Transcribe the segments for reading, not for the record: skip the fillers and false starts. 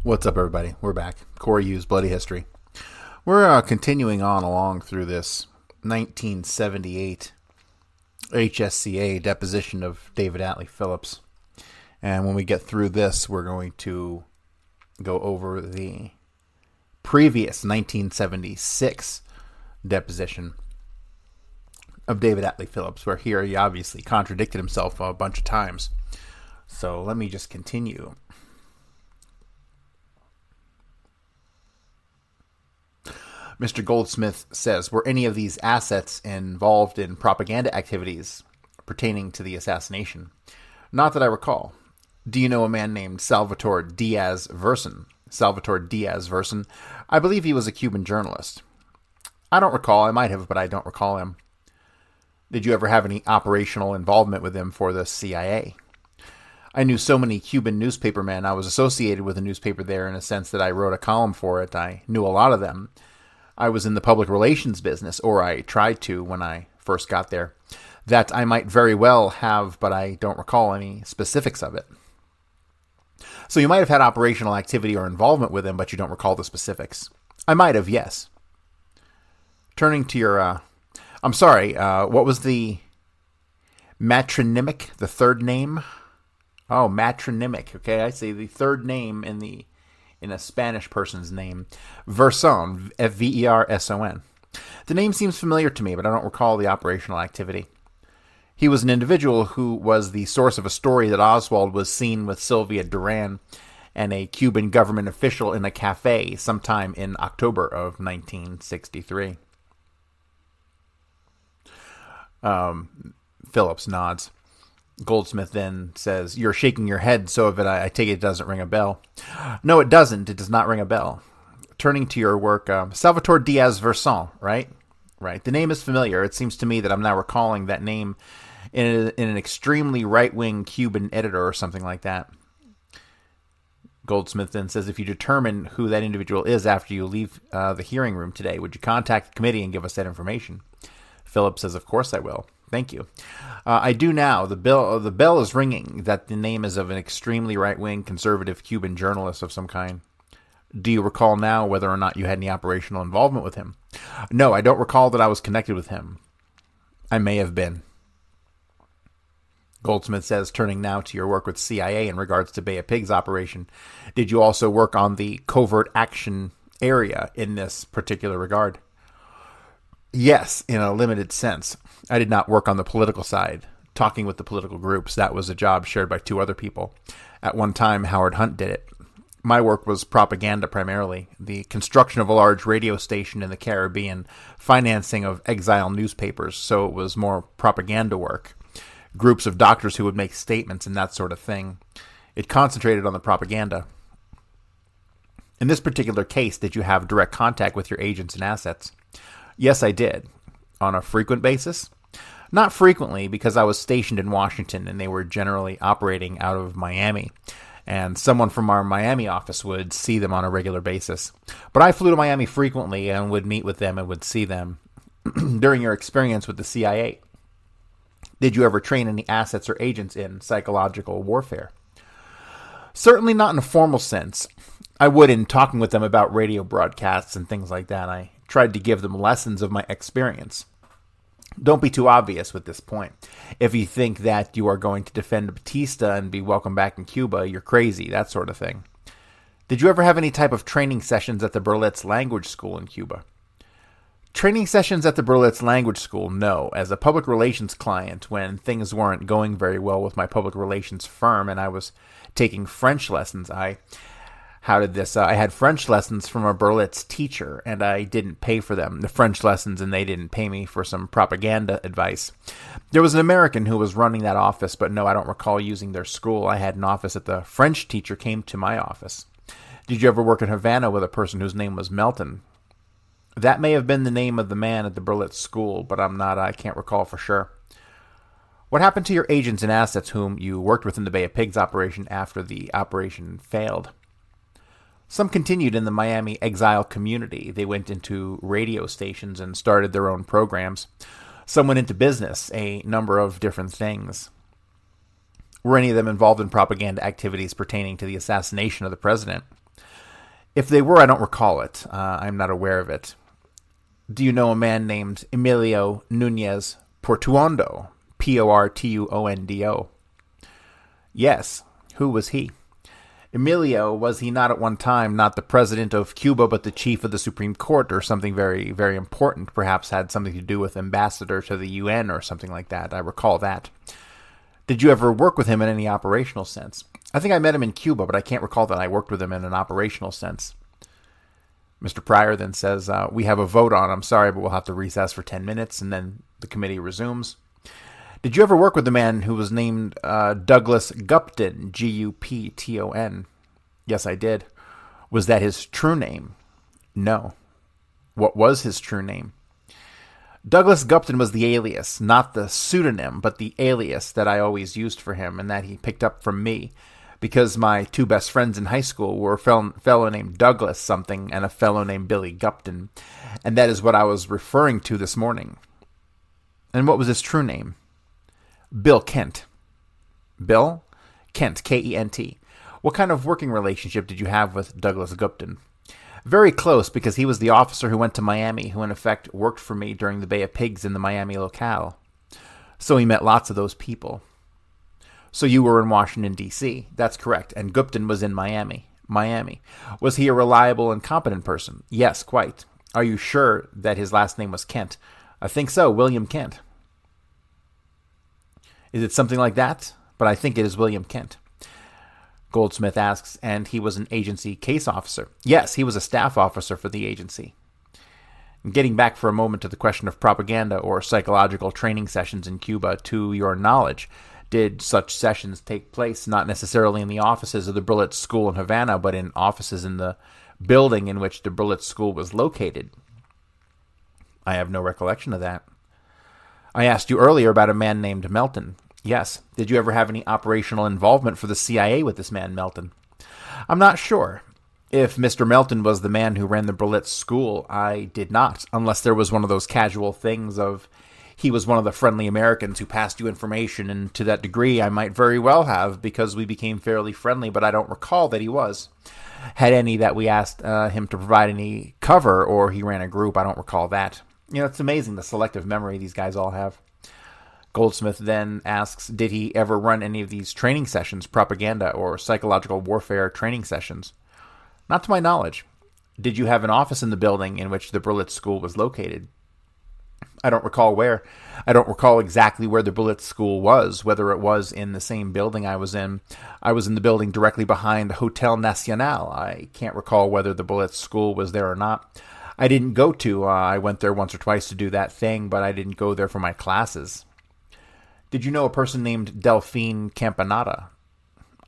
What's up, everybody? We're back. Corey Hughes, Bloody History. We're continuing on along through this 1978 HSCA deposition of David Atlee Phillips. And when we get through this, we're going to go over the previous 1976 deposition of David Atlee Phillips, where here he obviously contradicted himself a bunch of times. So let me just continue. Mr. Goldsmith says, were any of these assets involved in propaganda activities pertaining to the assassination? Not that I recall. Do you know a man named Salvatore Diaz Verson? Salvatore Diaz Verson? I believe he was a Cuban journalist. I don't recall. I might have, but I don't recall him. Did you ever have any operational involvement with him for the CIA? I knew so many Cuban newspapermen. I was associated with a newspaper there in a sense that I wrote a column for it. I knew a lot of them. I was in the public relations business, or I tried to when I first got there. That I might very well have, but I don't recall any specifics of it. So you might have had operational activity or involvement with him, but you don't recall the specifics. I might have, yes. Turning to your, I'm sorry, what was the matronymic, the third name? Oh, matronymic, okay, I see. The third name in a Spanish person's name. Verson, Verson. The name seems familiar to me, but I don't recall the operational activity. He was an individual who was the source of a story that Oswald was seen with Sylvia Duran and a Cuban government official in a cafe sometime in October of 1963. Phillips nods. Goldsmith then says, you're shaking your head, so if I take it doesn't ring a bell. No, it doesn't. It does not ring a bell. Turning to your work, Salvatore Diaz Verson, right? Right. The name is familiar. It seems to me that I'm now recalling that name in an extremely right-wing Cuban editor or something like that. Goldsmith then says, if you determine who that individual is after you leave the hearing room today, would you contact the committee and give us that information? Phillips says, of course I will. Thank you. I do now. The bell is ringing that the name is of an extremely right-wing conservative Cuban journalist of some kind. Do you recall now whether or not you had any operational involvement with him? No, I don't recall that I was connected with him. I may have been. Goldsmith says, turning now to your work with CIA in regards to Bay of Pigs operation, did you also work on the covert action area in this particular regard? Yes, in a limited sense. I did not work on the political side, talking with the political groups. That was a job shared by two other people. At one time, Howard Hunt did it. My work was propaganda primarily, the construction of a large radio station in the Caribbean, financing of exile newspapers, so it was more propaganda work. Groups of doctors who would make statements and that sort of thing. It concentrated on the propaganda. In this particular case, did you have direct contact with your agents and assets? Yes, I did. On a frequent basis? Not frequently, because I was stationed in Washington and they were generally operating out of Miami. And someone from our Miami office would see them on a regular basis. But I flew to Miami frequently and would meet with them and would see them. During your experience with the CIA, did you ever train any assets or agents in psychological warfare? Certainly not in a formal sense. I would in talking with them about radio broadcasts and things like that. I tried to give them lessons of my experience. Don't be too obvious with this point. If you think that you are going to defend Batista and be welcome back in Cuba, you're crazy, that sort of thing. Did you ever have any type of training sessions at the Berlitz Language School in Cuba? Training sessions at the Berlitz Language School, no. As a public relations client, when things weren't going very well with my public relations firm and I was taking French lessons, I had French lessons from a Berlitz teacher, and I didn't pay for them, the French lessons, and they didn't pay me for some propaganda advice. There was an American who was running that office, but no, I don't recall using their school. I had an office that the French teacher came to my office. Did you ever work in Havana with a person whose name was Melton? That may have been the name of the man at the Berlitz school, but I can't recall for sure. What happened to your agents and assets whom you worked with in the Bay of Pigs operation after the operation failed? Some continued in the Miami exile community. They went into radio stations and started their own programs. Some went into business, a number of different things. Were any of them involved in propaganda activities pertaining to the assassination of the president? If they were, I don't recall it. I'm not aware of it. Do you know a man named Emilio Nunez Portuondo? Portuondo. Yes. Who was he? Emilio, was he not at one time not the president of Cuba, but the chief of the Supreme Court, or something very, very important? Perhaps had something to do with ambassador to the UN or something like that. I recall that. Did you ever work with him in any operational sense? I think I met him in Cuba, but I can't recall that I worked with him in an operational sense. Mr. Pryor then says, we have a vote on. I'm sorry, but we'll have to recess for 10 minutes, and then the committee resumes. Did you ever work with the man who was named Douglas Gupton, Gupton? Yes, I did. Was that his true name? No. What was his true name? Douglas Gupton was the alias, not the pseudonym, but the alias that I always used for him and that he picked up from me, because my two best friends in high school were a fellow named Douglas something and a fellow named Billy Gupton, and that is what I was referring to this morning. And what was his true name? Bill Kent. Bill Kent, Kent. What kind of working relationship did you have with Douglas Gupton? Very close, because he was the officer who went to Miami, who in effect worked for me during the Bay of Pigs in the Miami locale. So he met lots of those people. So you were in Washington, D.C. That's correct, and Gupton was in Miami. Was he a reliable and competent person? Yes, quite. Are you sure that his last name was Kent? I think so, William Kent. Is it something like that? But I think it is William Kent. Goldsmith asks, and he was an agency case officer. Yes, he was a staff officer for the agency. Getting back for a moment to the question of propaganda or psychological training sessions in Cuba, to your knowledge, did such sessions take place not necessarily in the offices of the Berlitz School in Havana, but in offices in the building in which the Berlitz School was located? I have no recollection of that. I asked you earlier about a man named Melton. Yes. Did you ever have any operational involvement for the CIA with this man Melton? I'm not sure. If Mr. Melton was the man who ran the Berlitz School, I did not, unless there was one of those casual things of he was one of the friendly Americans who passed you information, and to that degree I might very well have, because we became fairly friendly, but I don't recall that he was. Had any that we asked him to provide any cover, or he ran a group, I don't recall that. You know, it's amazing the selective memory these guys all have. Goldsmith then asks, did he ever run any of these training sessions, propaganda or psychological warfare training sessions? Not to my knowledge. Did you have an office in the building in which the Berlitz School was located? I don't recall where. I don't recall exactly where the Berlitz School was, whether it was in the same building I was in. I was in the building directly behind Hotel Nacional. I can't recall whether the Berlitz School was there or not. I didn't go to. I went there once or twice to do that thing, but I didn't go there for my classes. Did you know a person named Delphine Campanata?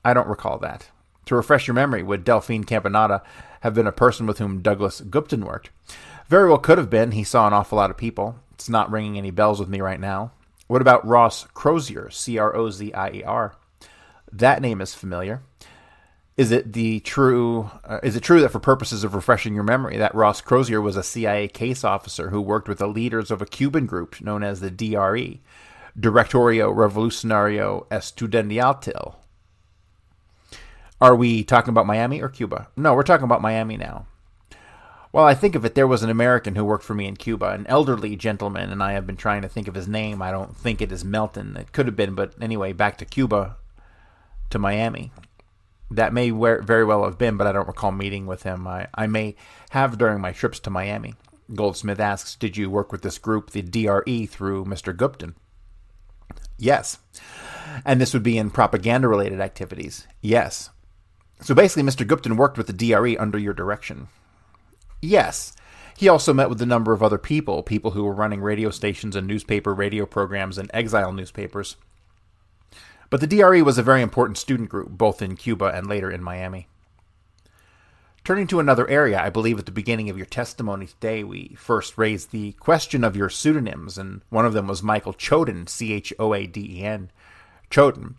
I don't recall that. To refresh your memory, would Delphine Campanata have been a person with whom Douglas Gupton worked? Very well could have been. He saw an awful lot of people. It's not ringing any bells with me right now. What about Ross Crozier, Crozier? That name is familiar. Is it true that for purposes of refreshing your memory, that Ross Crozier was a CIA case officer who worked with the leaders of a Cuban group known as the DRE, Directorio Revolucionario Estudiantil? Are we talking about Miami or Cuba? No, we're talking about Miami now. Well, I think of it, there was an American who worked for me in Cuba, an elderly gentleman, and I have been trying to think of his name. I don't think it is Melton. It could have been, but anyway, back to Cuba, to Miami. That may very well have been, but I don't recall meeting with him. I may have during my trips to Miami. Goldsmith asks, did you work with this group, the DRE, through Mr. Gupton? Yes. And this would be in propaganda-related activities? Yes. So basically, Mr. Gupton worked with the DRE under your direction? Yes. He also met with a number of other people who were running radio stations and radio programs and exile newspapers. But the DRE was a very important student group, both in Cuba and later in Miami. Turning to another area, I believe at the beginning of your testimony today, we first raised the question of your pseudonyms, and one of them was Michael Choden, Choaden, Choden.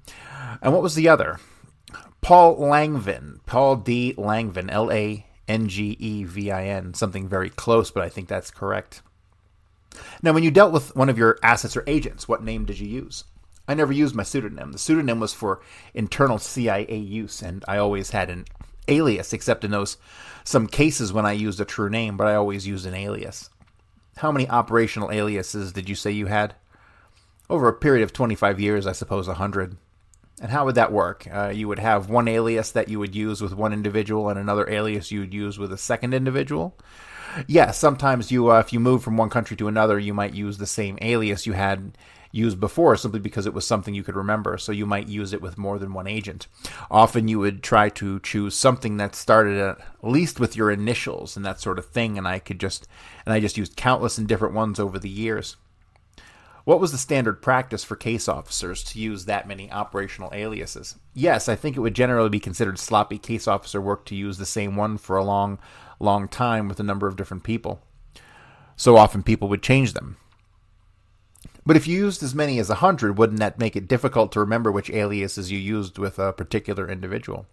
And what was the other? Paul Langevin, Paul D. Langevin, Langevin, something very close, but I think that's correct. Now, when you dealt with one of your assets or agents, what name did you use? I never used my pseudonym. The pseudonym was for internal CIA use, and I always had an alias, except in those some cases when I used a true name, but I always used an alias. How many operational aliases did you say you had? Over a period of 25 years, I suppose 100. And how would that work? You would have one alias that you would use with one individual and another alias you would use with a second individual? Yes, sometimes if you move from one country to another, you might use the same alias you had used before simply because it was something you could remember, so you might use it with more than one agent. Often you would try to choose something that started at least with your initials and that sort of thing, and I just used countless and different ones over the years. What was the standard practice for case officers to use that many operational aliases? Yes, I think it would generally be considered sloppy case officer work to use the same one for a long time with a number of different people. So often people would change them. But if you used as many as 100, wouldn't that make it difficult to remember which aliases you used with a particular individual?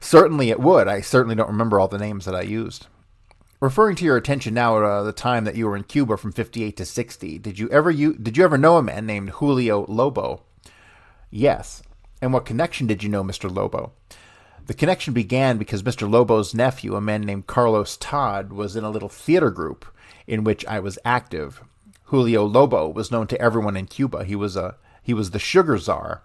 Certainly it would. I certainly don't remember all the names that I used. Referring to your attention now at the time that you were in Cuba from 58 to 60, did you ever know a man named Julio Lobo? Yes. And what connection did you know Mr. Lobo? The connection began because Mr. Lobo's nephew, a man named Carlos Todd, was in a little theater group in which I was active. Julio Lobo was known to everyone in Cuba. He was the sugar czar.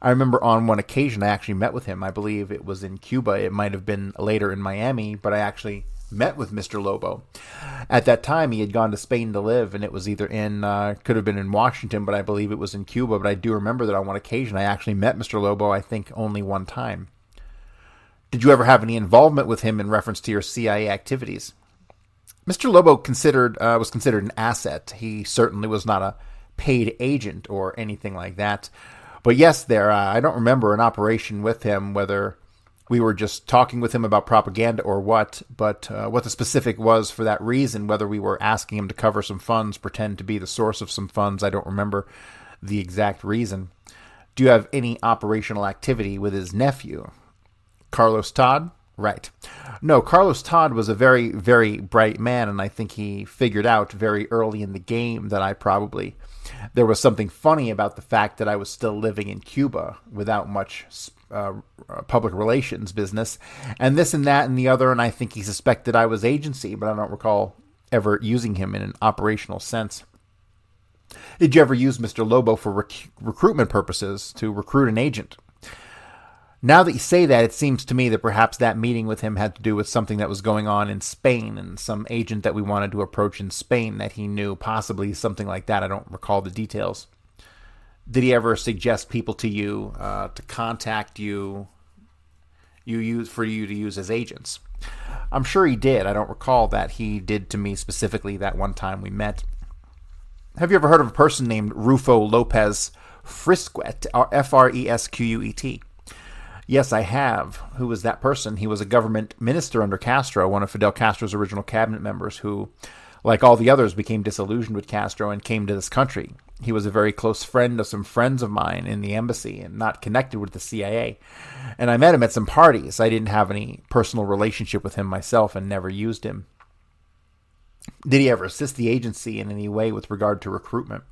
I remember on one occasion I actually met with him. I believe it was in Cuba. It might have been later in Miami, but I actually met with Mr. Lobo. At that time, he had gone to Spain to live, and it was either could have been in Washington, but I believe it was in Cuba. But I do remember that on one occasion, I actually met Mr. Lobo, I think only one time. Did you ever have any involvement with him in reference to your CIA activities? Mr. Lobo was considered an asset. He certainly was not a paid agent or anything like that. But yes, I don't remember an operation with him, whether we were just talking with him about propaganda or what, but what the specific was for that reason, whether we were asking him to cover some funds, pretend to be the source of some funds, I don't remember the exact reason. Do you have any operational activity with his nephew? Carlos Todd? Right. No, Carlos Todd was a very, very bright man, and I think he figured out very early in the game that there was something funny about the fact that I was still living in Cuba without much public relations business, and this and that and the other, and I think he suspected I was agency, but I don't recall ever using him in an operational sense. Did you ever use Mr. Lobo for recruitment purposes to recruit an agent? Now that you say that, it seems to me that perhaps that meeting with him had to do with something that was going on in Spain and some agent that we wanted to approach in Spain that he knew, possibly something like that. I don't recall the details. Did he ever suggest people to you to contact you for you to use as agents? I'm sure he did. I don't recall that he did to me specifically that one time we met. Have you ever heard of a person named Rufo Lopez Fresquet, Fresquet? Yes, I have. Who was that person? He was a government minister under Castro, one of Fidel Castro's original cabinet members who, like all the others, became disillusioned with Castro and came to this country. He was a very close friend of some friends of mine in the embassy and not connected with the CIA. And I met him at some parties. I didn't have any personal relationship with him myself and never used him. Did he ever assist the agency in any way with regard to recruitment?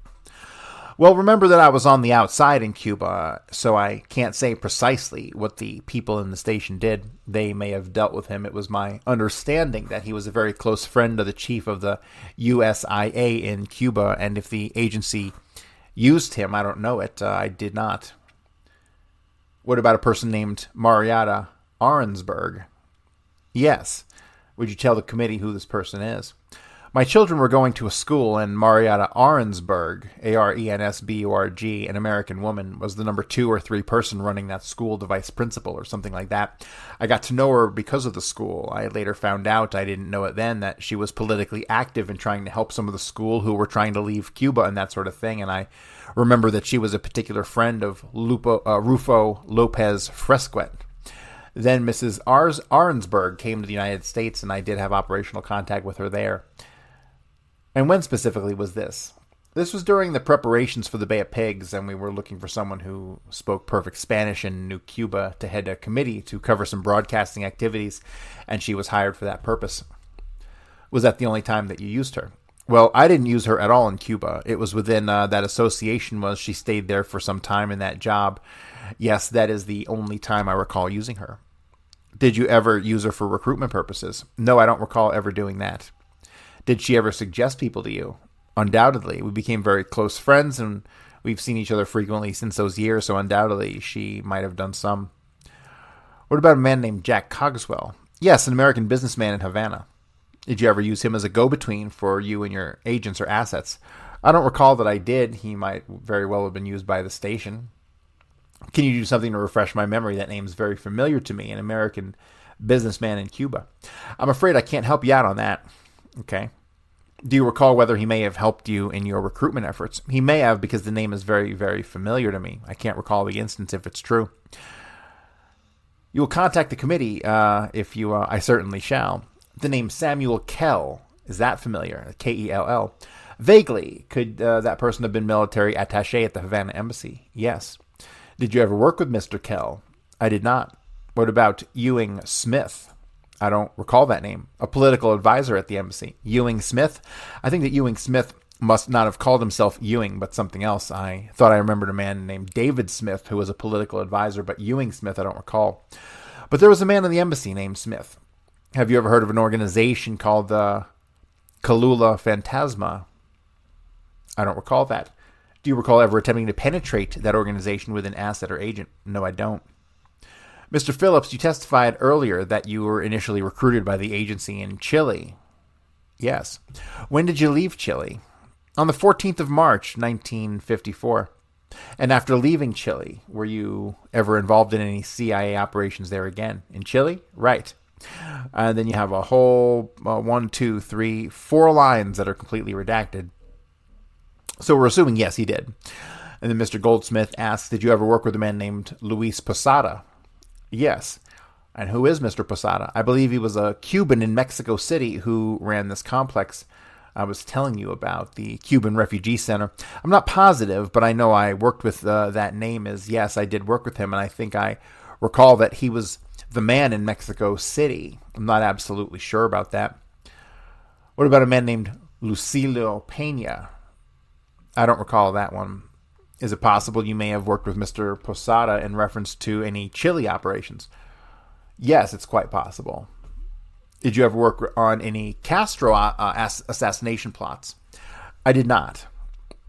Well, remember that I was on the outside in Cuba, so I can't say precisely what the people in the station did. They may have dealt with him. It was my understanding that he was a very close friend of the chief of the USIA in Cuba, and if the agency used him, I don't know it. I did not. What about a person named Marietta Arensberg? Yes. Would you tell the committee who this person is? My children were going to a school, and Marietta Arensberg, Arensburg, an American woman, was the number 2 or 3 person running that school, the vice principal or something like that. I got to know her because of the school. I later found out, I didn't know it then, that she was politically active in trying to help some of the school who were trying to leave Cuba and that sort of thing, and I remember that she was a particular friend of Rufo Lopez Fresquet. Then Mrs. Arensberg came to the United States, and I did have operational contact with her there. And when specifically was this? This was during the preparations for the Bay of Pigs, and we were looking for someone who spoke perfect Spanish and knew Cuba to head a committee to cover some broadcasting activities, and she was hired for that purpose. Was that the only time that you used her? Well, I didn't use her at all in Cuba. It was within that association. She stayed there for some time in that job. Yes, that is the only time I recall using her. Did you ever use her for recruitment purposes? No, I don't recall ever doing that. Did she ever suggest people to you? Undoubtedly. We became very close friends, and we've seen each other frequently since those years, so undoubtedly she might have done some. What about a man named Jack Cogswell? Yes, an American businessman in Havana. Did you ever use him as a go-between for you and your agents or assets? I don't recall that I did. He might very well have been used by the station. Can you do something to refresh my memory? That name's very familiar to me, an American businessman in Cuba. I'm afraid I can't help you out on that. Okay. Do you recall whether he may have helped you in your recruitment efforts? He may have, because the name is very, very familiar to me. I can't recall the instance if it's true. You will contact the committee if you... I certainly shall. The name Samuel Kell, is that familiar? Kell. Vaguely. Could that person have been military attaché at the Havana embassy? Yes. Did you ever work with Mr. Kell? I did not. What about Ewing Smith? I don't recall that name. A political advisor at the embassy. Ewing Smith? I think that Ewing Smith must not have called himself Ewing, but something else. I thought I remembered a man named David Smith who was a political advisor, but Ewing Smith I don't recall. But there was a man in the embassy named Smith. Have you ever heard of an organization called the Kalula Phantasma? I don't recall that. Do you recall ever attempting to penetrate that organization with an asset or agent? No, I don't. Mr. Phillips, you testified earlier that you were initially recruited by the agency in Chile. Yes. When did you leave Chile? On the 14th of March, 1954. And after leaving Chile, were you ever involved in any CIA operations there again? In Chile? Right. And then you have a whole 4 lines that are completely redacted. So we're assuming yes, he did. And then Mr. Goldsmith asks, did you ever work with a man named Luis Posada? Yes. And who is Mr. Posada? I believe he was a Cuban in Mexico City who ran this complex I was telling you about, the Cuban Refugee Center. I'm not positive, but I know I worked with that name as, yes, I did work with him, and I think I recall that he was the man in Mexico City. I'm not absolutely sure about that. What about a man named Lucilio Pena? I don't recall that one. Is it possible you may have worked with Mr. Posada in reference to any Chile operations? Yes, it's quite possible. Did you ever work on any Castro assassination plots? I did not.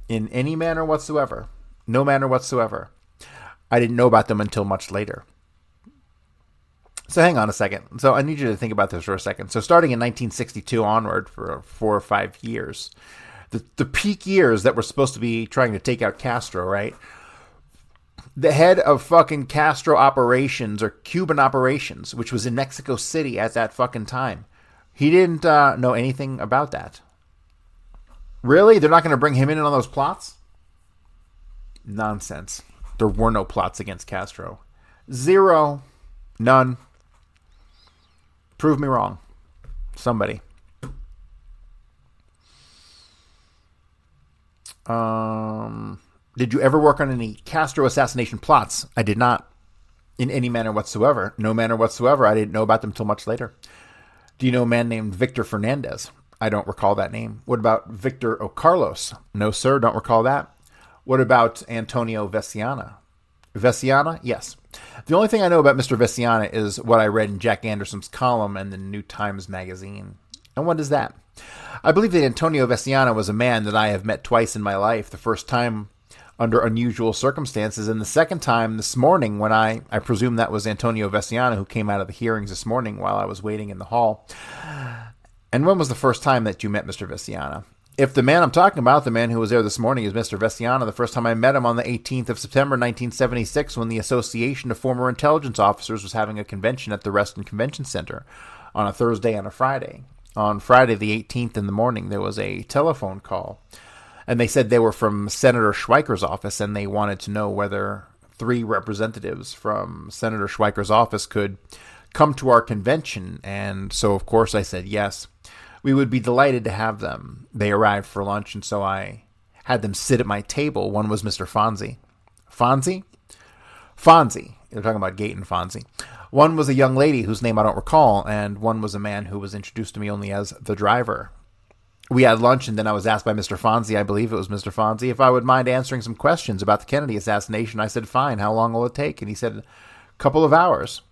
In any manner whatsoever. No manner whatsoever. I didn't know about them until much later. So hang on a second. So I need you to think about this for a second. So starting in 1962 onward for 4 or 5 years, the peak years that we're supposed to be trying to take out Castro, right? The head of fucking Castro operations or Cuban operations, which was in Mexico City at that fucking time, he didn't know anything about that. Really? They're not going to bring him in on those plots? Nonsense. There were no plots against Castro. 0. None. Prove me wrong. Somebody. Did you ever work on any Castro assassination plots? I did not. In any manner whatsoever. No manner whatsoever. I didn't know about them till much later. Do you know a man named Victor Fernandez? I don't recall that name. What about Victor Ocarlos? No, sir. Don't recall that. What about Antonio Veciana? Veciana? Yes. The only thing I know about Mr. Veciana is what I read in Jack Anderson's column in the New Times magazine. And what is that? I believe that Antonio Veciana was a man that I have met twice in my life. The first time under unusual circumstances, and the second time this morning when I presume that was Antonio Veciana who came out of the hearings this morning while I was waiting in the hall. And when was the first time that you met Mr. Veciana? If the man I'm talking about, the man who was there this morning, is Mr. Veciana, the first time I met him on the 18th of September, 1976, when the Association of Former Intelligence Officers was having a convention at the Reston Convention Center on a Thursday and a Friday. On Friday the 18th in the morning, there was a telephone call, and they said they were from Senator Schweiker's office, and they wanted to know whether 3 representatives from Senator Schweiker's office could come to our convention. And so, of course, I said yes. We would be delighted to have them. They arrived for lunch, and so I had them sit at my table. One was Mr. Fonzie. Fonzie? Fonzie. They're talking about Gate and Fonzie. One was a young lady whose name I don't recall, and one was a man who was introduced to me only as the driver. We had lunch, and then I was asked by Mr. Fonzie, I believe it was Mr. Fonzie, if I would mind answering some questions about the Kennedy assassination. I said, fine, how long will it take? And he said, a couple of hours.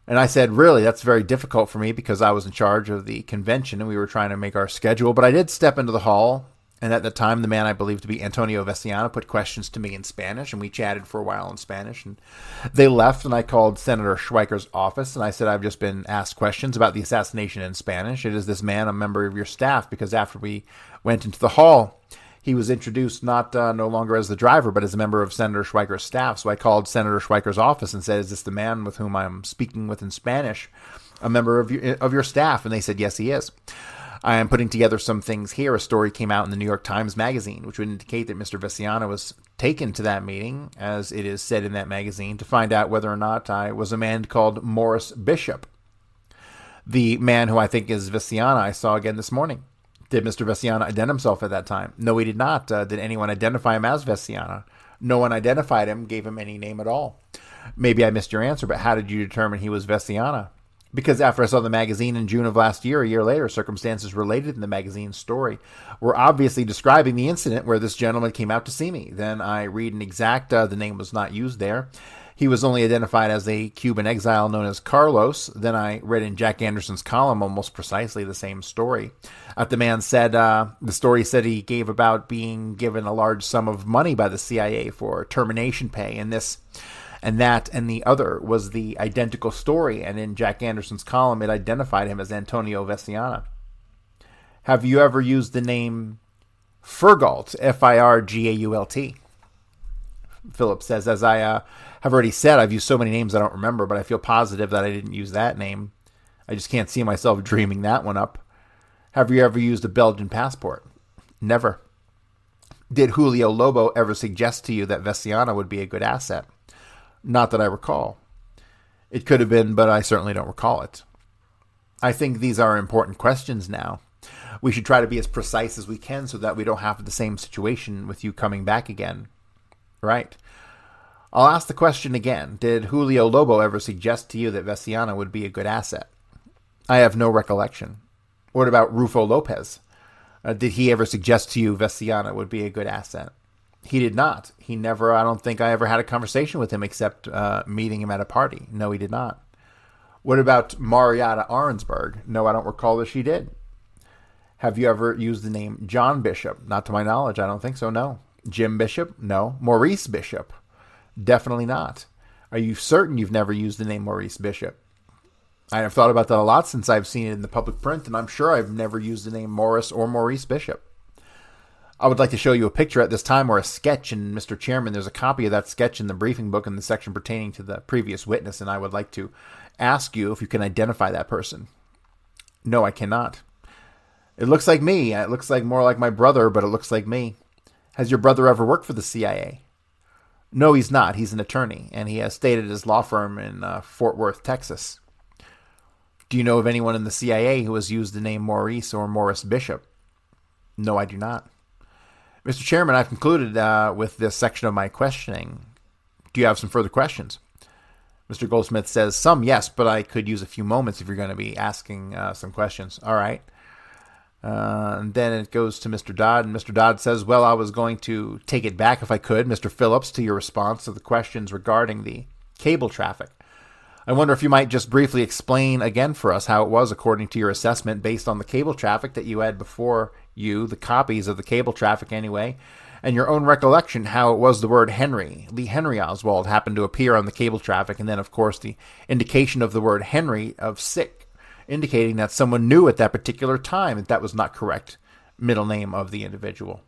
And I said, really, that's very difficult for me because I was in charge of the convention and we were trying to make our schedule. But I did step into the hall. And at the time, the man I believed to be Antonio Veciana put questions to me in Spanish. And we chatted for a while in Spanish. And they left and I called Senator Schweiker's office. And I said, I've just been asked questions about the assassination in Spanish. It is this man, a member of your staff, because after we went into the hall, he was introduced no longer as the driver, but as a member of Senator Schweiker's staff. So I called Senator Schweiker's office and said, is this the man with whom I'm speaking with in Spanish, a member of your staff? And they said, yes, he is. I am putting together some things here. A story came out in the New York Times Magazine, which would indicate that Mr. Veciana was taken to that meeting, as it is said in that magazine, to find out whether or not I was a man called Morris Bishop. The man who I think is Veciana I saw again this morning. Did Mr. Veciana identify himself at that time? No, he did not. Did anyone identify him as Veciana? No one identified him, gave him any name at all. Maybe I missed your answer, but how did you determine he was Veciana? Because after I saw the magazine in June of last year, a year later, circumstances related in the magazine's story were obviously describing the incident where this gentleman came out to see me. Then I read an exact, the name was not used there. He was only identified as a Cuban exile known as Carlos. Then I read in Jack Anderson's column almost precisely the same story. The man said, the story said he gave about being given a large sum of money by the CIA for termination pay, and this and that and the other was the identical story. And in Jack Anderson's column, it identified him as Antonio Veciana. Have you ever used the name Firgault, Firgault? Philip says, as I have already said, I've used so many names I don't remember, but I feel positive that I didn't use that name. I just can't see myself dreaming that one up. Have you ever used a Belgian passport? Never. Did Julio Lobo ever suggest to you that Veciana would be a good asset? Not that I recall. It could have been, but I certainly don't recall it. I think these are important questions now. We should try to be as precise as we can so that we don't have the same situation with you coming back again. Right. I'll ask the question again. Did Julio Lobo ever suggest to you that Veciana would be a good asset? I have no recollection. What about Rufo Lopez? Did he ever suggest to you Veciana would be a good asset? He did not. He never, I don't think I ever had a conversation with him except meeting him at a party. No, he did not. What about Marietta Arensberg? No, I don't recall that she did. Have you ever used the name John Bishop? Not to my knowledge. I don't think so, no. Jim Bishop? No. Maurice Bishop? Definitely not. Are you certain you've never used the name Maurice Bishop? I have thought about that a lot since I've seen it in the public print, and I'm sure I've never used the name Morris or Maurice Bishop. I would like to show you a picture at this time or a sketch, and Mr. Chairman, there's a copy of that sketch in the briefing book in the section pertaining to the previous witness, and I would like to ask you if you can identify that person. No, I cannot. It looks like me. It looks like more like my brother, but it looks like me. Has your brother ever worked for the CIA? No, he's not. He's an attorney, and he has stayed at his law firm in Fort Worth, Texas. Do you know of anyone in the CIA who has used the name Maurice or Morris Bishop? No, I do not. Mr. Chairman, I've concluded with this section of my questioning. Do you have some further questions? Mr. Goldsmith says, some, yes, but I could use a few moments if you're going to be asking some questions. All right. And then it goes to Mr. Dodd, and Mr. Dodd says, well, I was going to take it back if I could, Mr. Phillips, to your response to the questions regarding the cable traffic. I wonder if you might just briefly explain again for us how it was, according to your assessment, based on the cable traffic that you had before you, the copies of the cable traffic anyway, and your own recollection, how it was the word Henry, Lee Henry Oswald, happened to appear on the cable traffic, and then, of course, the indication of the word Henry of sick, indicating that someone knew at that particular time that was not correct middle name of the individual.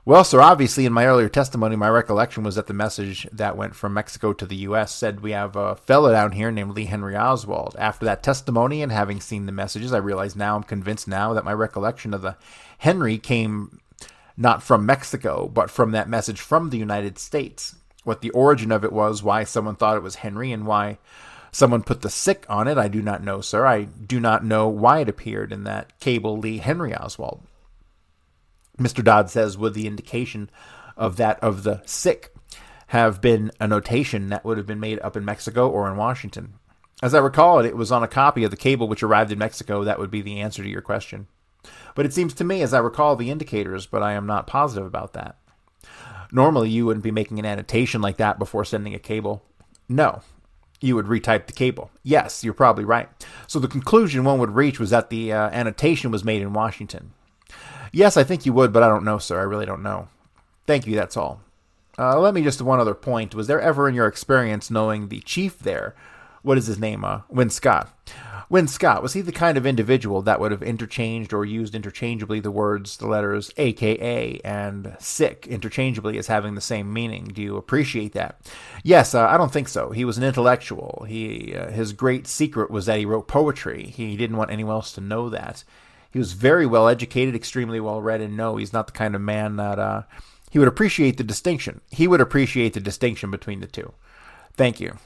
Well, sir, obviously in my earlier testimony, my recollection was that the message that went from Mexico to the U.S. said we have a fellow down here named Lee Henry Oswald. After that testimony and having seen the messages, I realize now, I'm convinced now that my recollection of the Henry came not from Mexico, but from that message from the United States. What the origin of it was, why someone thought it was Henry, and why someone put the sick on it, I do not know, sir. I do not know why it appeared in that cable Lee Henry Oswald. Mr. Dodd says, would the indication of that of the sick have been a notation that would have been made up in Mexico or in Washington? As I recall it, it was on a copy of the cable which arrived in Mexico. That would be the answer to your question. But it seems to me, as I recall the indicators, but I am not positive about that. Normally, you wouldn't be making an annotation like that before sending a cable. No. You would retype the cable. Yes, you're probably right. So the conclusion one would reach was that the annotation was made in Washington. Yes, I think you would, but I don't know, sir. I really don't know. Thank you, that's all. Let me just one other point. Was there ever in your experience knowing the chief there, what is his name, Win Scott? Win Scott, was he the kind of individual that would have interchanged or used interchangeably the words, the letters AKA and sick interchangeably as having the same meaning? Do you appreciate that? Yes, I don't think so. He was an intellectual. His great secret was that he wrote poetry. He didn't want anyone else to know that. He was very well educated, extremely well read, and no, he's not the kind of man that he would appreciate the distinction. He would appreciate the distinction between the two. Thank you.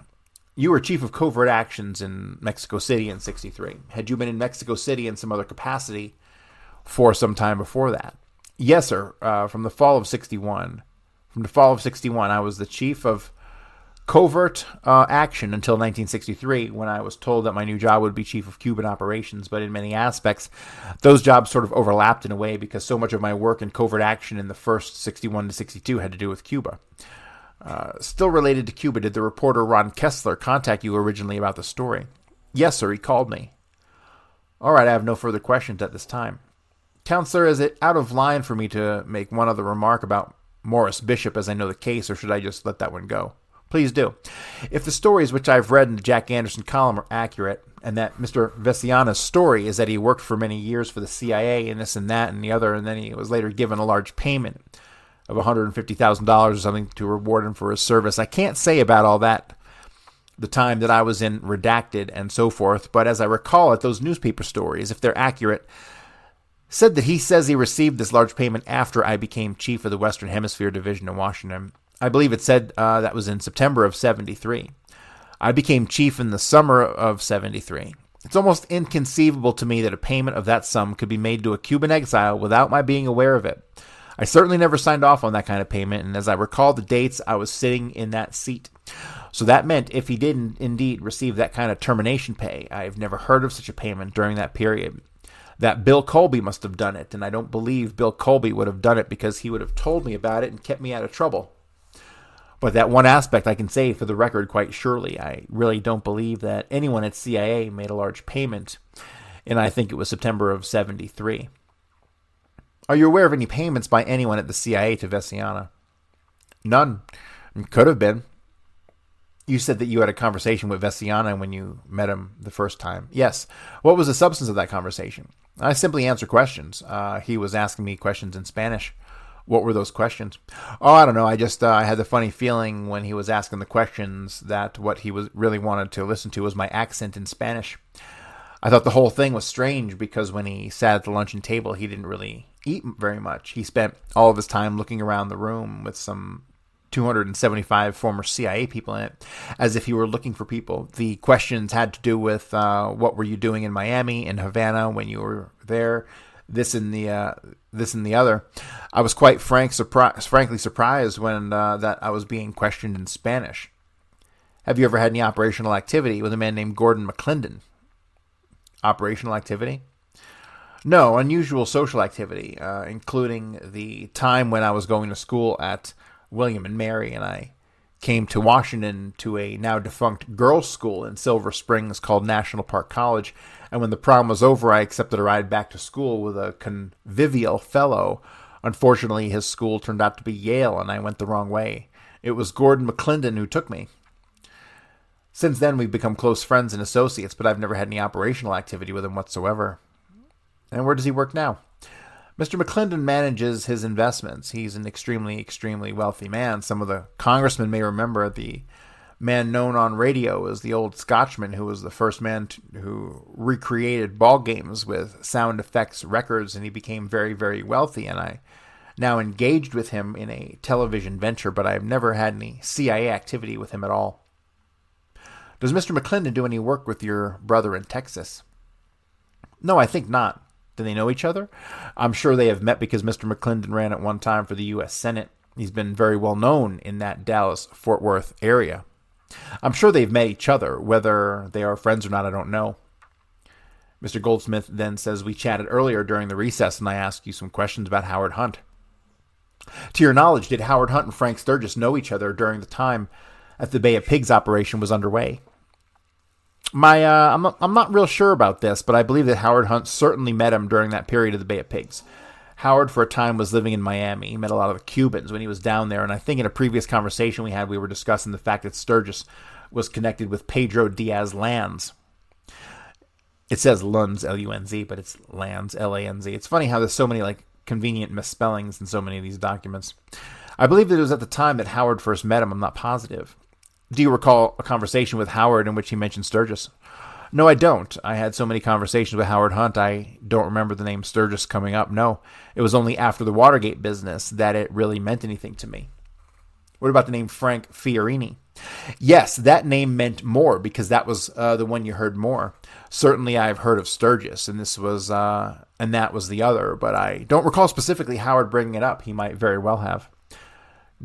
You were chief of covert actions in Mexico City in 1963. Had you been in Mexico City in some other capacity for some time before that? Yes, sir. From the fall of 1961. From the fall of 1961, I was the chief of covert action until 1963, when I was told that my new job would be chief of Cuban operations. But in many aspects, those jobs sort of overlapped in a way because so much of my work in covert action in the first 1961 to 1962 had to do with Cuba. Still related to Cuba, did the reporter Ron Kessler contact you originally about the story? Yes, sir, he called me. All right, I have no further questions at this time. Counselor, is it out of line for me to make one other remark about Morris Bishop as I know the case, or should I just let that one go? Please do. If the stories which I've read in the Jack Anderson column are accurate, and that Mr. Veciana's story is that he worked for many years for the CIA and this and that and the other, and then he was later given a large payment of $150,000 or something to reward him for his service. I can't say about all that, the time that I was in redacted and so forth, but as I recall it, those newspaper stories, if they're accurate, said that he says he received this large payment after I became chief of the Western Hemisphere Division in Washington. I believe it said that was in September of 1973. I became chief in the summer of 1973. It's almost inconceivable to me that a payment of that sum could be made to a Cuban exile without my being aware of it. I certainly never signed off on that kind of payment, and as I recall the dates, I was sitting in that seat. So that meant if he didn't indeed receive that kind of termination pay, I've never heard of such a payment during that period. That Bill Colby must have done it, and I don't believe Bill Colby would have done it because he would have told me about it and kept me out of trouble. But that one aspect I can say for the record quite surely. I really don't believe that anyone at CIA made a large payment, and I think it was September of 1973. Are you aware of any payments by anyone at the CIA to Veciana? None. Could have been. You said that you had a conversation with Veciana when you met him the first time. Yes. What was the substance of that conversation? I simply answer questions. He was asking me questions in Spanish. What were those questions? Oh, I don't know. I had the funny feeling when he was asking the questions that what he was really wanted to listen to was my accent in Spanish. I thought the whole thing was strange because when he sat at the luncheon table, he didn't really eat very much. He spent all of his time looking around the room with some 275 former CIA people in it, as if he were looking for people. The questions had to do with what were you doing in Miami, in Havana when you were there, this and the other. I was quite frankly surprised when that I was being questioned in Spanish. Have you ever had any operational activity with a man named Gordon McClendon? Operational activity? No, unusual social activity, including the time when I was going to school at William and Mary, and I came to Washington to a now defunct girls' school in Silver Springs called National Park College. And when the prom was over, I accepted a ride back to school with a convivial fellow. Unfortunately, his school turned out to be Yale, and I went the wrong way. It was Gordon McClendon who took me. Since then, we've become close friends and associates, but I've never had any operational activity with him whatsoever. And where does he work now? Mr. McClendon manages his investments. He's an extremely, extremely wealthy man. Some of the congressmen may remember the man known on radio as the old Scotchman, who was the first man who recreated ball games with sound effects records, and he became very, very wealthy. And I now engaged with him in a television venture, but I've never had any CIA activity with him at all. Does Mr. McClendon do any work with your brother in Texas? No, I think not. Do they know each other? I'm sure they have met because Mr. McClendon ran at one time for the U.S. Senate. He's been very well known in that Dallas-Fort Worth area. I'm sure they've met each other. Whether they are friends or not, I don't know. Mr. Goldsmith then says, we chatted earlier during the recess and I asked you some questions about Howard Hunt. To your knowledge, did Howard Hunt and Frank Sturgis know each other during the time that the Bay of Pigs operation was underway? I'm not real sure about this, but I believe that Howard Hunt certainly met him during that period of the Bay of Pigs. Howard, for a time, was living in Miami. He met a lot of the Cubans when he was down there, and I think in a previous conversation we had, we were discussing the fact that Sturgis was connected with Pedro Diaz Lanz. It says Lunz, L-U-N-Z, but it's Lanz, L-A-N-Z. It's funny how there's so many convenient misspellings in so many of these documents. I believe that it was at the time that Howard first met him. I'm not positive. Do you recall a conversation with Howard in which he mentioned Sturgis? No, I don't. I had so many conversations with Howard Hunt, I don't remember the name Sturgis coming up. No, it was only after the Watergate business that it really meant anything to me. What about the name Frank Fiorini? Yes, that name meant more because that was the one you heard more. Certainly I've heard of Sturgis, and that was the other, but I don't recall specifically Howard bringing it up. He might very well have.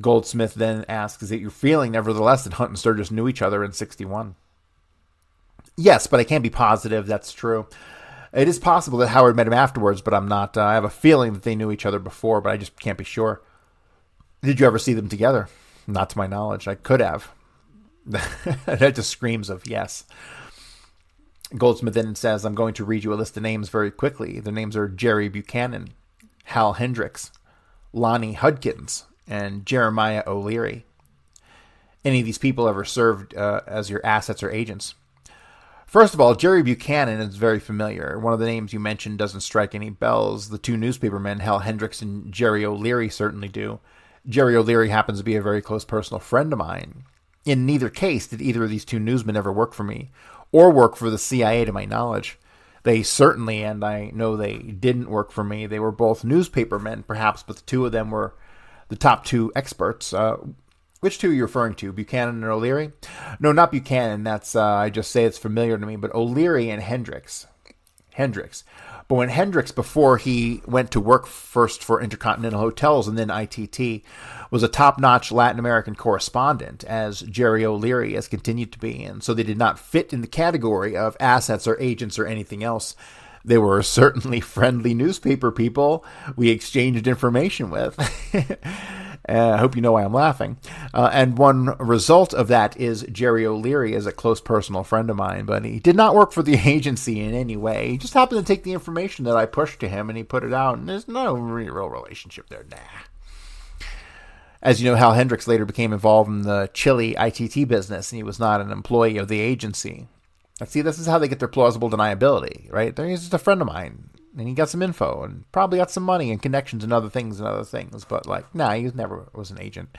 Goldsmith then asks, is it your feeling, nevertheless, that Hunt and Sturgis knew each other in 1961? Yes, but I can't be positive that's true. It is possible that Howard met him afterwards, but I'm not. I have a feeling that they knew each other before, but I just can't be sure. Did you ever see them together? Not to my knowledge. I could have. That just screams of yes. Goldsmith then says, I'm going to read you a list of names very quickly. The names are Jerry Buchanan, Hal Hendricks, Lonnie Hudkins, and Jeremiah O'Leary. Any of these people ever served as your assets or agents? First of all, Jerry Buchanan is very familiar. One of the names you mentioned doesn't strike any bells. The two newspapermen, Hal Hendricks and Jerry O'Leary, certainly do. Jerry O'Leary happens to be a very close personal friend of mine. In neither case did either of these two newsmen ever work for me or work for the CIA to my knowledge. They certainly, and I know they didn't work for me. They were both newspapermen, perhaps, but the two of them were the top two experts. Which two are you referring to? Buchanan and O'Leary? No, not Buchanan. That's I just say it's familiar to me. But O'Leary and Hendricks. But when Hendricks, before he went to work first for Intercontinental Hotels and then ITT, was a top-notch Latin American correspondent, as Jerry O'Leary has continued to be. And so they did not fit in the category of assets or agents or anything else. They were certainly friendly newspaper people we exchanged information with. I hope you know why I'm laughing. And one result of that is Jerry O'Leary is a close personal friend of mine, but he did not work for the agency in any way. He just happened to take the information that I pushed to him and he put it out, and there's no real relationship there. Nah. As you know, Hal Hendricks later became involved in the Chile ITT business, and he was not an employee of the agency. See, this is how they get their plausible deniability, right? He's just a friend of mine, and he got some info, and probably got some money and connections and other things. But, he never was an agent.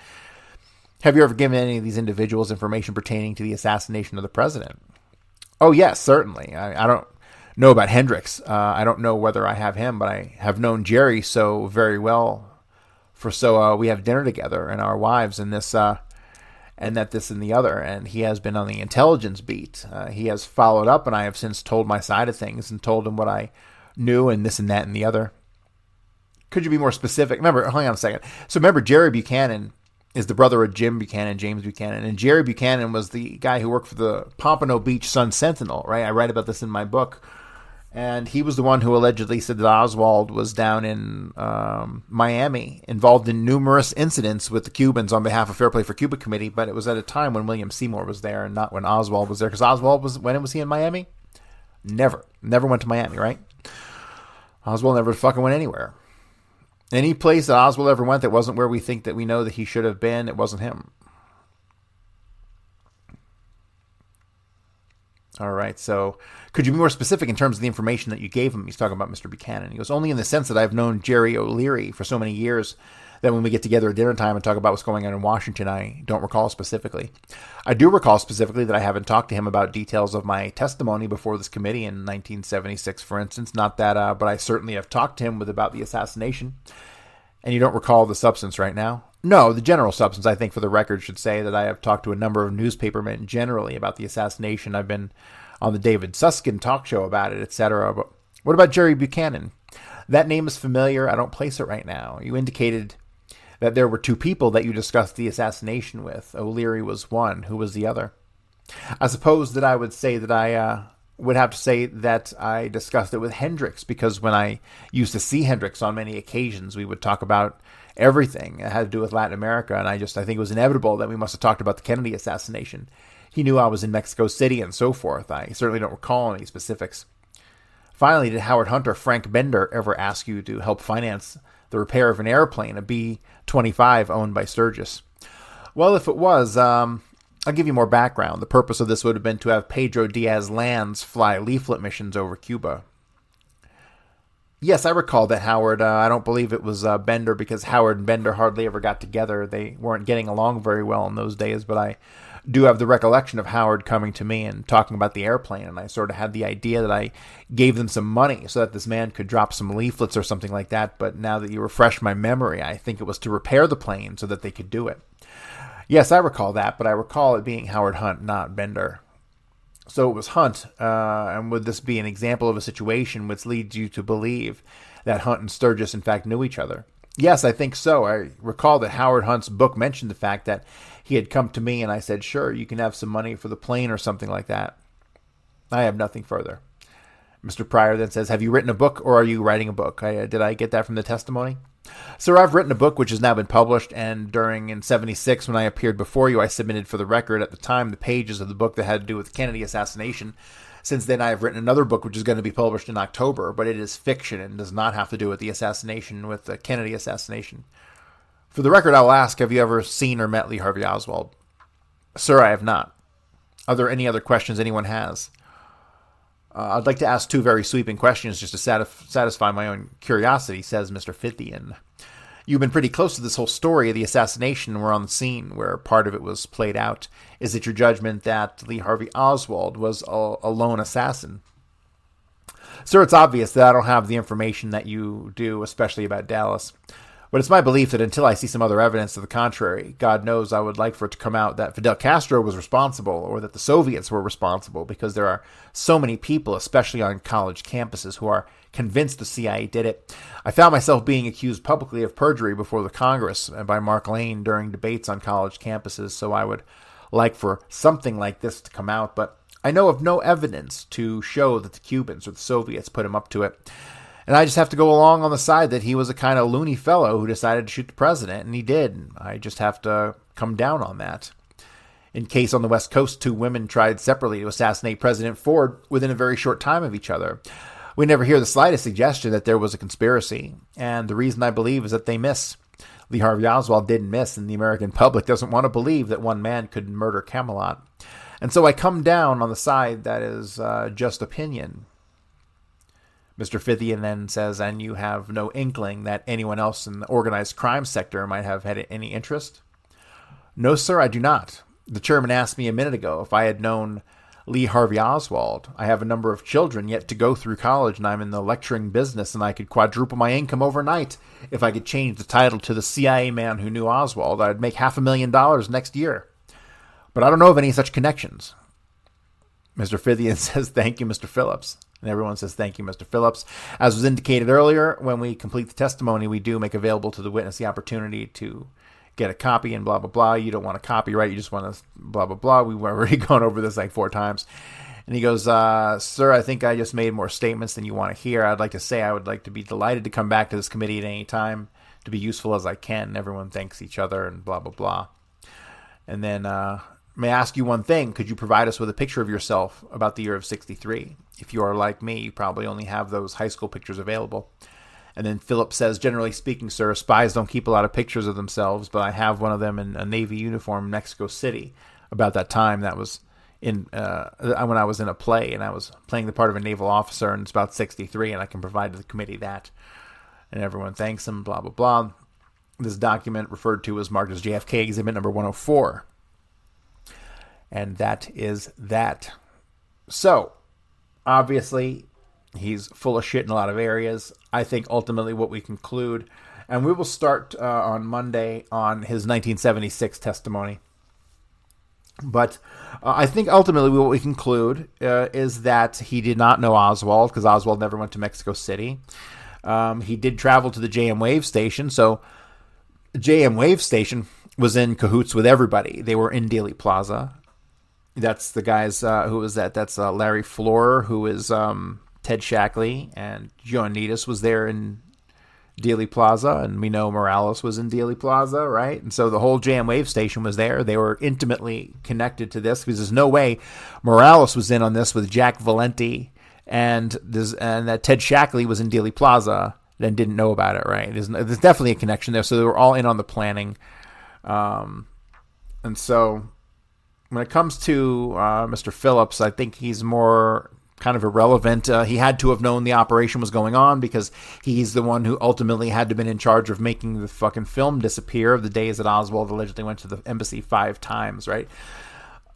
Have you ever given any of these individuals information pertaining to the assassination of the president? Oh, yes, certainly. I don't know about Hendricks. I don't know whether I have him, but I have known Jerry so very well. We have dinner together and our wives and this and the other, and he has been on the intelligence beat. He has followed up, and I have since told my side of things and told him what I knew and this and that and the other. Could you be more specific? Hang on a second. So remember, Jerry Buchanan is the brother of Jim Buchanan, James Buchanan, and Jerry Buchanan was the guy who worked for the Pompano Beach Sun-Sentinel, right? I write about this in my book. And he was the one who allegedly said that Oswald was down in Miami, involved in numerous incidents with the Cubans on behalf of Fair Play for Cuba Committee, but it was at a time when William Seymour was there and not when Oswald was there. Because when was he in Miami? Never went to Miami, right? Oswald never fucking went anywhere. Any place that Oswald ever went that wasn't where we think that we know that he should have been, it wasn't him. All right, so could you be more specific in terms of the information that you gave him? He's talking about Mr. Buchanan. He goes, only in the sense that I've known Jerry O'Leary for so many years that when we get together at dinner time and talk about what's going on in Washington, I don't recall specifically. I do recall specifically that I haven't talked to him about details of my testimony before this committee in 1976, for instance. Not that, but I certainly have talked to him about the assassination. And you don't recall the substance right now? No, the general substance, I think, for the record, should say that I have talked to a number of newspapermen generally about the assassination. I've been on the David Susskind talk show about it, etc. But what about Jerry Buchanan? That name is familiar. I don't place it right now. You indicated that there were two people that you discussed the assassination with. O'Leary was one. Who was the other? I suppose that I would say that I would have to say that I discussed it with Hendricks, because when I used to see Hendricks on many occasions, we would talk about everything that had to do with Latin America, and I think it was inevitable that we must have talked about the Kennedy assassination. he knew I was in Mexico City and so forth. I certainly don't recall any specifics. Finally, did Howard Hunt or Frank Bender ever ask you to help finance the repair of an airplane, a B-25 owned by Sturgis? Well, if it was, I'll give you more background. The purpose of this would have been to have Pedro Diaz-Lanz fly leaflet missions over Cuba. Yes, I recall that Howard. I don't believe it was Bender, because Howard and Bender hardly ever got together. They weren't getting along very well in those days, but I do have the recollection of Howard coming to me and talking about the airplane, and I sort of had the idea that I gave them some money so that this man could drop some leaflets or something like that, but now that you refresh my memory, I think it was to repair the plane so that they could do it. Yes, I recall that, but I recall it being Howard Hunt, not Bender. So it was Hunt, and would this be an example of a situation which leads you to believe that Hunt and Sturgis in fact knew each other? Yes, I think so. I recall that Howard Hunt's book mentioned the fact that he had come to me and I said, sure, you can have some money for the plane or something like that. I have nothing further. Mr. Pryor then says, have you written a book or are you writing a book? Did I get that from the testimony? Sir, I've written a book which has now been published, and in 76, when I appeared before you, I submitted for the record at the time the pages of the book that had to do with the Kennedy assassination. Since then, I have written another book which is going to be published in October, but it is fiction and does not have to do with the assassination, with the Kennedy assassination. For the record, I will ask, have you ever seen or met Lee Harvey Oswald? Sir, I have not. Are there any other questions anyone has? I'd like to ask two very sweeping questions just to satisfy my own curiosity, says Mr. Fithian. You've been pretty close to this whole story of the assassination and were on the scene where part of it was played out. Is it your judgment that Lee Harvey Oswald was a lone assassin? Sir, it's obvious that I don't have the information that you do, especially about Dallas. But it's my belief that until I see some other evidence to the contrary, God knows I would like for it to come out that Fidel Castro was responsible or that the Soviets were responsible, because there are so many people, especially on college campuses, who are convinced the CIA did it. I found myself being accused publicly of perjury before the Congress by Mark Lane during debates on college campuses, so I would like for something like this to come out, but I know of no evidence to show that the Cubans or the Soviets put him up to it. And I just have to go along on the side that he was a kind of loony fellow who decided to shoot the president, and he did. I just have to come down on that. In case on the West Coast, two women tried separately to assassinate President Ford within a very short time of each other. We never hear the slightest suggestion that there was a conspiracy, and the reason I believe is that they miss. Lee Harvey Oswald didn't miss, and the American public doesn't want to believe that one man could murder Camelot. And so I come down on the side that is just opinion. Mr. Fithian then says, and you have no inkling that anyone else in the organized crime sector might have had any interest? No, sir, I do not. The chairman asked me a minute ago if I had known Lee Harvey Oswald. I have a number of children yet to go through college, and I'm in the lecturing business, and I could quadruple my income overnight if I could change the title to the CIA man who knew Oswald. I'd make $500,000 next year. But I don't know of any such connections. Mr. Fithian says, thank you, Mr. Phillips. And everyone says, thank you, Mr. Phillips. As was indicated earlier, when we complete the testimony, we do make available to the witness the opportunity to get a copy and blah, blah, blah. You don't want a copyright. You just want to blah, blah, blah. We've already gone over this like 4 times. And he goes, sir, I think I just made more statements than you want to hear. I'd like to say I would like to be delighted to come back to this committee at any time to be useful as I can. Everyone thanks each other and blah, blah, blah. And then, may I ask you one thing? Could you provide us with a picture of yourself about the year of 63? If you are like me, you probably only have those high school pictures available. And then Philip says, generally speaking, sir, spies don't keep a lot of pictures of themselves, but I have one of them in a Navy uniform in Mexico City about that time. That was in when I was in a play, and I was playing the part of a naval officer, and it's about 63, and I can provide to the committee that. And everyone thanks him, blah, blah, blah. This document referred to as marked as JFK Exhibit number 104. And that is that. So, obviously, he's full of shit in a lot of areas. I think ultimately what we conclude, and we will start on Monday on his 1976 testimony. But I think ultimately what we conclude is that he did not know Oswald, because Oswald never went to Mexico City. He did travel to the JM Wave Station, so JM Wave Station was in cahoots with everybody. They were in Dealey Plaza. That's the guys, who was that? That's Larry Florer, who is Ted Shackley, and Joe Anitas was there in Dealey Plaza, and we know Morales was in Dealey Plaza, right? And so the whole JM Wave station was there. They were intimately connected to this because there's no way Morales was in on this with Jack Valenti and that Ted Shackley was in Dealey Plaza and didn't know about it, right? There's definitely a connection there. So they were all in on the planning. And so when it comes to Mr. Phillips, I think he's more kind of irrelevant. He had to have known the operation was going on because he's the one who ultimately had to have been in charge of making the fucking film disappear of the days that Oswald allegedly went to the embassy 5 times, right?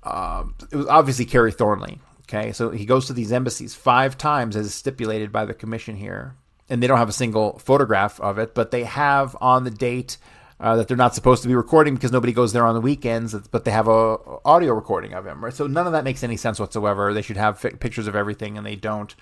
It was obviously Kerry Thornley. Okay, so he goes to these embassies 5 times as stipulated by the commission here. And they don't have a single photograph of it, but they have on the date that they're not supposed to be recording because nobody goes there on the weekends, but they have a audio recording of him, right? So none of that makes any sense whatsoever. They should have pictures of everything, and they don't.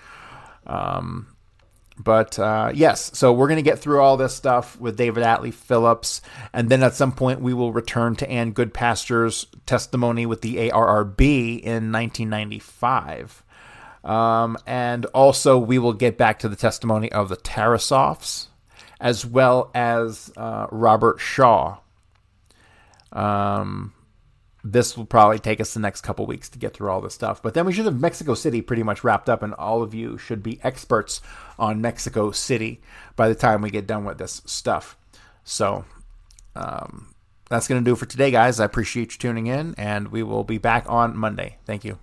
Yes, so we're going to get through all this stuff with David Atlee Phillips, and then at some point we will return to Ann Goodpasture's testimony with the ARRB in 1995. And also we will get back to the testimony of the Tarasovs, as well as Robert Shaw. This will probably take us the next couple weeks to get through all this stuff. But then we should have Mexico City pretty much wrapped up, and all of you should be experts on Mexico City by the time we get done with this stuff. So that's going to do it for today, guys. I appreciate you tuning in, and we will be back on Monday. Thank you.